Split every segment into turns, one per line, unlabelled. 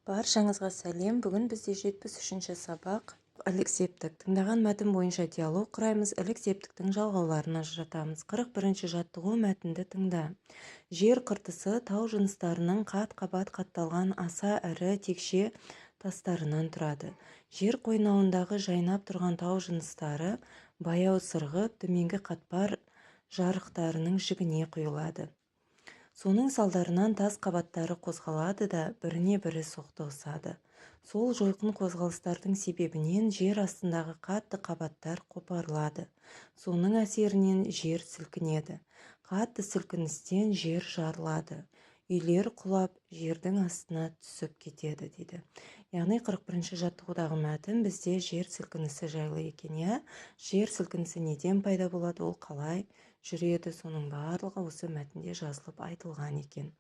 Баршаңызға сәлем. Бүгін бізде 73-ші сабақ ілік септік. Тыңдаған мәтін бойынша диалог құраймыз. Ілік септіктің жалғауларын ажыратамыз. 41-ші жаттығу мәтінді тыңда. Жер қыртысы тау жыныстарының қат-қабат қатталған аса ірі текше тастарынан тұрады. Жер қойнауындағы жайнап тұрған тау жыныстары баяу сырғып, төменгі қатпар жарықтарының жігіне құйылады. Соның салдарынан тас қабаттары қозғалады да біріне бірі соқтығысады. Сол жойқын қозғалыстардың себебінен жер астындағы қатты қабаттар қопарылады. Соның әсерінен жер сілкінеді. Қатты сілкіністен жер жарылады. Үйлер құлап, жердің астына түсіп кетеді дейді. Яғни 41-ші жаттығудағы мәтін бізде жер сілкінісі жайлы екен. Жер сілкінісі неден пайда болады, ол қалай жүреді, соның барлығы осы мәтінде жазылып айтылған екен.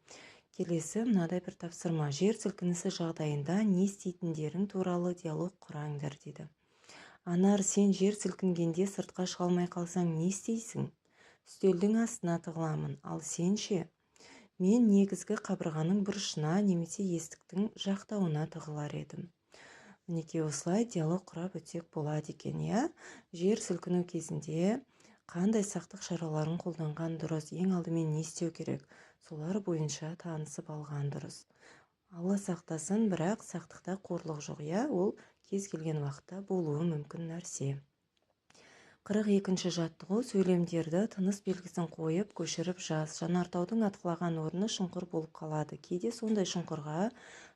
Келесі мынадай бір тапсырма. Жер сілкінісі жағдайында не істейтіндерің туралы диалог құраңдар дейді. Анар, сен жер сілкінгенде сыртқа шыға алмай қалсаң не істейсің? Үстелдің астына тығыламын. Ал сен ше? Мен негізгі қабырғаның бұрышына немесе есіктің жақтауына тығылар едім. Мінекей осылай диалог құрап өтсек болады екен. Жер сілкіну кезінде қандай сақтық шараларын қолданған дұрыс? Ең алдымен не істеу керек? Солар бойынша танысып алған дұрыс. Алла сақтасын, бірақ сақтықта қорлық жоқ. Ол кез келген уақытта болуы мүмкін нәрсе. 42-ші жаттығу. Сөйлемдерді тыныс белгісін қойып, көшіріп жаз. Жанартаудың атқылаған орны шұңқыр болып қалады. Кейде сондай шұңқырға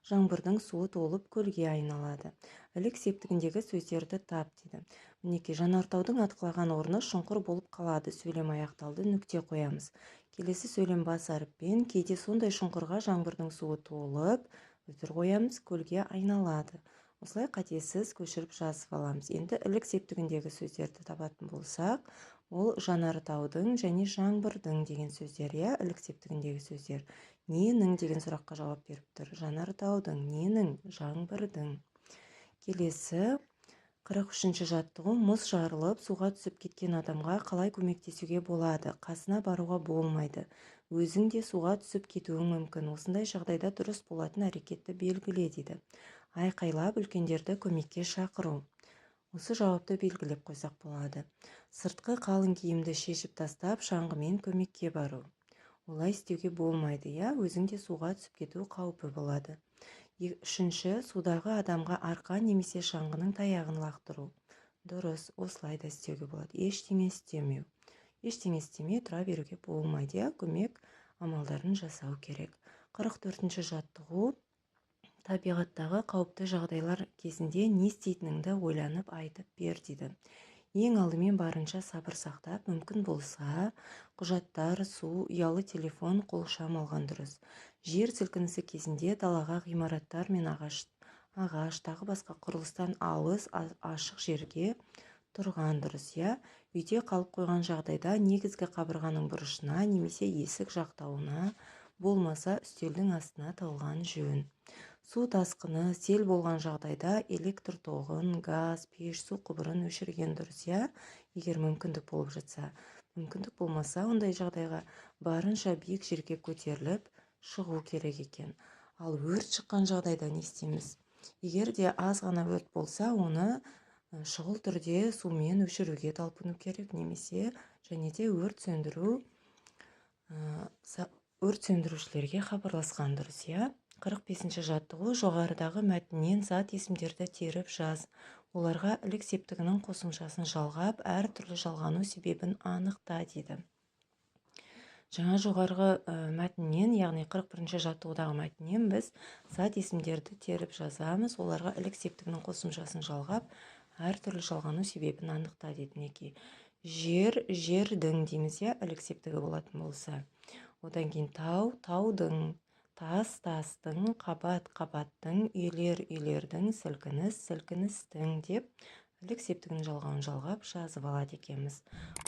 жаңбырдың суы толып көлге айналады. Ілік септігіндегі сөздерді тап дейді. Мінекей, жанартаудың атқылаған орны шұңқыр болып қалады. Сөйлем аяқталды, нүкте қоямыз. Келесі сөйлем бас әріппен. Кейде сондай шұңқырға жаңбырдың суы толып, үтір қоямыз, көлге айналады. Осылай қатесіз көшіріп жазып аламыз. Енді ілік септігіндегі сөздерді табатын болсақ, ол жанартаудың және жаңбырдың деген сөздер. Ілік септігіндегі сөздер. Ненің деген сұраққа жауап беріп тұр. Жанартаудың, ненің, жаңбырдың. Келесі 43-ші жаттығу. Мұз жарылып, суға түсіп кеткен адамға қалай көмектесуге болады? Қасына баруға болмайды. Өзің де суға түсіп кетуің мүмкін. Осындай жағдайда дұрыс болатын әрекетті белгіле дейді. Айқайлап үлкендерді көмекке шақыру. Осы жауапты белгілеп қойсақ болады. Сыртқы қалың киімді шешіп тастап, шаңғымен көмекке бару. Олай істеуге болмайды. Өзің де суға түсіп кету қаупі болады. Үшінші, судағы адамға арқа немесе шаңғының таяғын лақтыру. Дұрыс, осылай да істеуге болады. Ештеңе істемеу. Ештеңе істемей тұра беруге болмайды. Көмек амалдарын жасау керек. 44-ші жаттығу. Табиғаттағы қауіпті жағдайлар кезінде не істейтініңді ойланып айтып бер дейді. Ең алдымен барынша сабыр сақтап, мүмкін болса, құжаттар, су, ұялы телефон, қолшам алған дұрыс. Жер сілкінісі кезінде далаға ғимараттар мен ағаш, тағы басқа құрылыстан алыс, ашық жерге тұрған дұрыс. Үйде қалып қойған жағдайда негізгі қабырғаның бұрышына немесе есік жақтауына, болмаса үстелдің астына тығылған жөн. Су тасқыны, сел болған жағдайда электр тоғын, газ, пеш, су құбырын өшірген дұрыс. Егер мүмкіндік болып жатса. Мүмкіндік болмаса, ондай жағдайға барынша биік жерге көтеріліп шығу керек екен. Ал өрт шыққан жағдайда не істейміз? Егер де аз ғана өрт болса, оны шұғыл түрде сумен өшіруге талпыну керек, немесе және де өрт сөндірушілерге хабарласқан дұрыс. 45-ші жаттығу. Жоғарыдағы мәтіннен зат есімдерді теріп жаз. Оларға ілік септігінің қосымшасын жалғап, әр түрлі жалғану себебін анықта дейді. Жаңа жоғарғы мәтіннен, яғни 41-ші жаттығудағы мәтіннен біз зат есімдерді теріп жазамыз. Оларға ілік септігінің қосымшасын жалғап, әр түрлі жалғану себебін анықта дейді. Жер, жердің дейміз, ілік септігі болатын болса. Одан кейін тау, таудың, тас, тастың, қабат, қабаттың, үйлер, үйлердің, сілкініс, сілкіністің деп ілік септігінің жалғауын жалғап жазып алады екенбіз.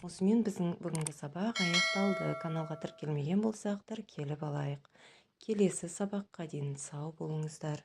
Осымен біздің бүгінгі сабақ аяқталды. Каналға тіркелмеген болсақ, тіркеліп алайық. Келесі сабаққа дейін сау болыңыздар.